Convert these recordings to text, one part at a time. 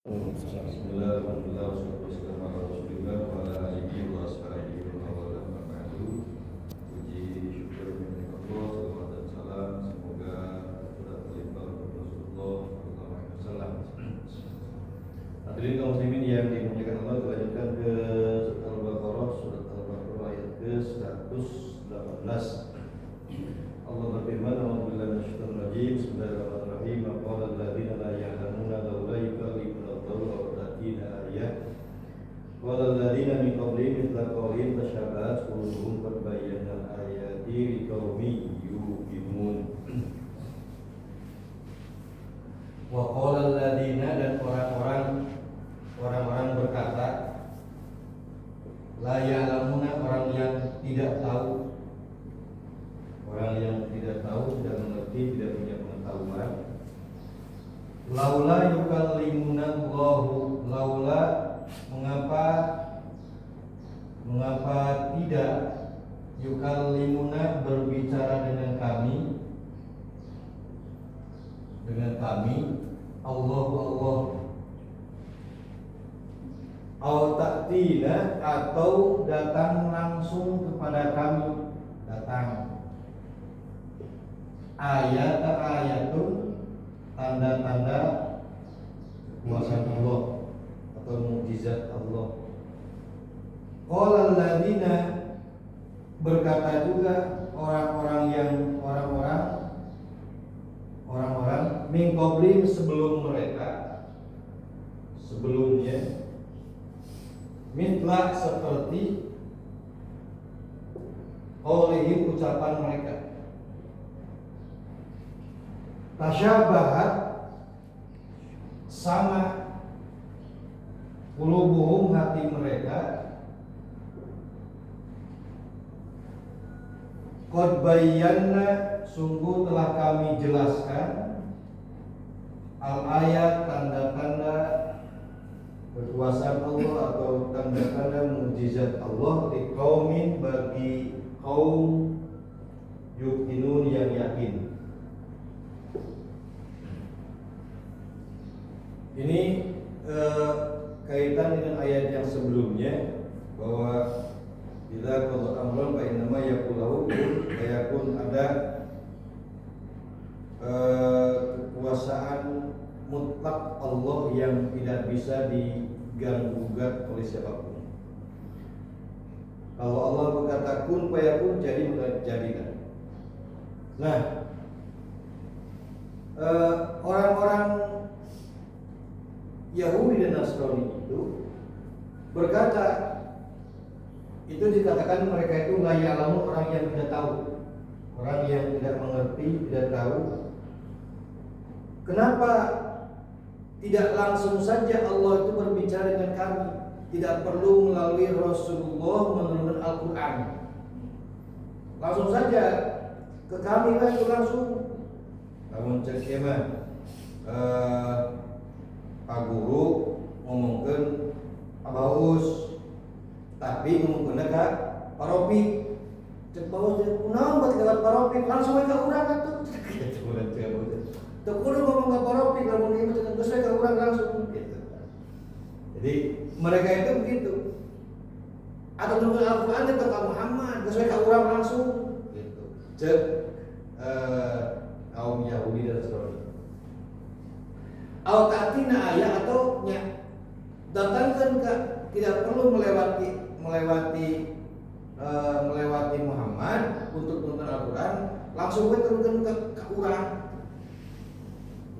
Bismillah, alhamdulillah, wassalatu wassalamu ala rasulillah wa ala alihi wa ashabihi wa man wala amma ba'du. Puji syukur kepada Allah, salawat dan salam semoga tercurah terlimpah kepada Rasulullah sallallahu alaihi wasallam. Hadirin kaum muslimin yang dimuliakan Allah, dilanjutkan ke surat Al-Baqarah, surat Al-Baqarah ayat ke-118. Allah berfirman, "A'udzubillahi minasyaitonir rajim. Bismillahirrahmanirrahim. Qala alladziina la ya'lamuna laula yukallimuna Allahu aw ta'tina ayah. Qala alladziina min qablihim mithla qawlihim tashabahat qulubuhum qad bayyana al-ayati liqaumin yuqinun." Wa qala alladziina, dan orang-orang berkata, la ya'lamuna, orang yang tidak tahu. Orang yang tidak tahu, tidak mengerti, tidak punya pengetahuan. Laula yukallimuna Allahu, laula, mengapa tidak yukallimuna, berbicara dengan kami Allah au ta'tina, atau datang langsung kepada kami, datang ayatun, tanda-tanda kekuasaan Allah atau mukjizat Allah. Qala alladziina, berkata juga orang-orang min qablihim, sebelumnya, mitla, seperti qaulihim, ucapan mereka. Tasyabahat, sama, qulubuhum, hati mereka, qad bayyana, sungguh telah kami jelaskan, al-ayat, tanda-tanda kekuasaan Allah atau tanda-tanda mukjizat Allah, liqaumin, bagi kaum yuqinun, yang yakin. Ini kaitan dengan ayat yang sebelumnya, bahwa bila qada amran fa innama yaqulu lahu kun fayakun, ada kekuasaan mutlak Allah yang tidak bisa diganggu-gugat oleh siapapun. Kalau Allah berkata kun fayakun, jadi jadikan. Nah, orang-orang Yahudi dan Nasrani itu berkata, itu dikatakan mereka itu la ya'lamu, orang yang tidak tahu, orang yang tidak mengerti, tidak tahu. Kenapa tidak langsung saja Allah itu berbicara dengan kami, tidak perlu melalui Rasulullah menurunkan Al-Quran, langsung saja ke kami kan, itu langsung. Namun cek Pak Guru ngomongkan Abaus, tapi ngomongkan ke Paropi, cek Paus dia kunaon buat lewat Paropi, langsung ke urang atuh. Teu kudu ngomong ke Paropi, lamun ieu teh geus ke urang langsung gitu. Jadi mereka itu begitu. Atau nunggu Al-Qur'an teh ke Muhammad, geus ke urang langsung gitu. Cek kaum Yahudi dan Nasrani. Au ta'tina ayat, atau datangkan ke, tidak perlu melewati Muhammad untuk menonton Al-Quran, langsung turunkan ke urang,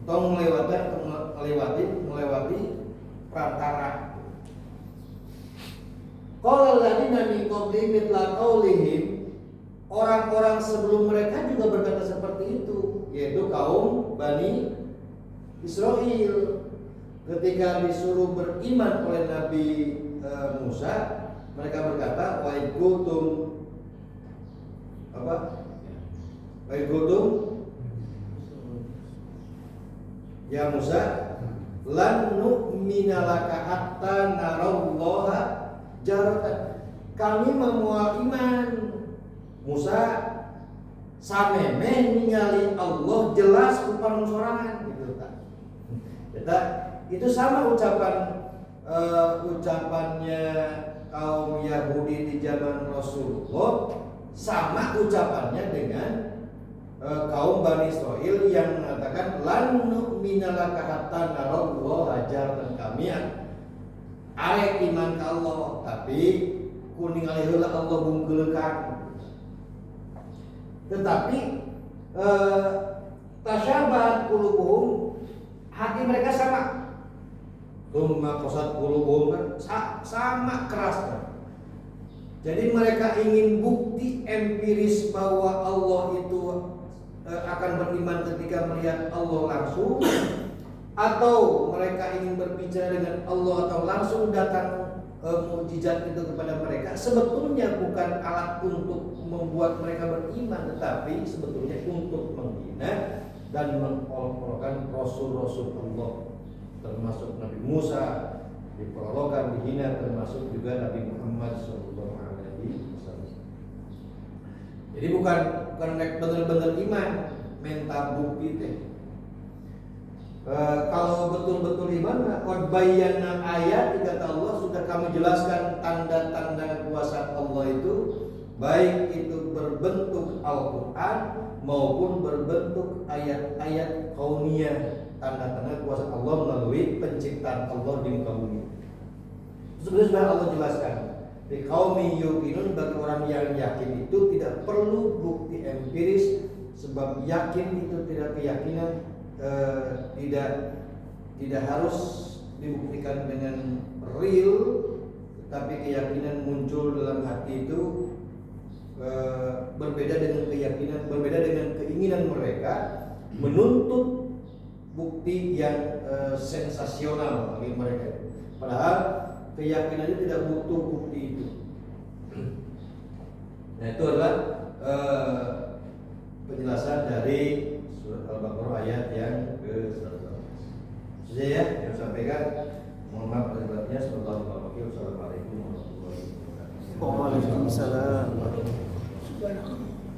atau melewati perantara. Qala alladziina min qablihim mithla qaulihim, orang-orang sebelum mereka juga berkata seperti itu, yaitu kaum Bani Israel. Ketika disuruh beriman oleh Nabi Musa, mereka berkata, wa ikutum ya Musa, lan nu'mina laka hatta narallaha jaratan, kami memual iman Musa samemeh ningali Allah jelas ku panon sorangan gitu ta. Eta itu sama ucapannya kaum Yahudi di zaman Rasulullah, sama ucapannya dengan kaum Bani Israil yang mengatakan lan nu'mina laka hatta narallaha jahratan, kami arek iman ka Allah tapi kuning heula Allah bungkeulkan. Tetapi tasyabahat qulubuhum, hati mereka sama. Tsumma qasat qulubuhum, kan sama kerasnya. Jadi mereka ingin bukti empiris bahwa Allah itu akan beriman ketika melihat Allah langsung, atau mereka ingin berbicara dengan Allah atau langsung datang mukjizat itu kepada mereka, sebetulnya bukan alat untuk membuat mereka beriman, tetapi sebetulnya untuk menghina dan mengolok-olokkan Rasul-Rasul Allah, termasuk Nabi Musa diperolokkan, dihina, termasuk juga Nabi Muhammad SAW. Jadi bukan benar-benar iman, minta bukti teh. Kalau betul-betul iman, qad bayyana ayat, kata Allah, sudah kami jelaskan tanda-tanda kuasa Allah itu, baik itu berbentuk Al-Quran maupun berbentuk ayat-ayat kauniyah, tanda-tanda kuasa Allah melalui penciptaan Allah di muka bumi. Sebenarnya sudah Allah jelaskan. Di qaumi yuqinun, bagi orang yang yakin itu tidak perlu bukti empiris, sebab yakin itu tidak keyakinan, tidak harus dibuktikan dengan real, tapi keyakinan muncul dalam hati itu berbeda dengan keyakinan, berbeda dengan keinginan mereka menuntut bukti yang sensasional bagi mereka. Padahal keyakinannya tidak butuh bukti itu. Nah, itu adalah penjelasan dari surat Al-Baqarah ayat yang ke-100. Saja ya yang sampaikan. Mohon maaf terlebihnya. Assalamualaikum warahmatullahi wabarakatuh. Waalaikumsalam.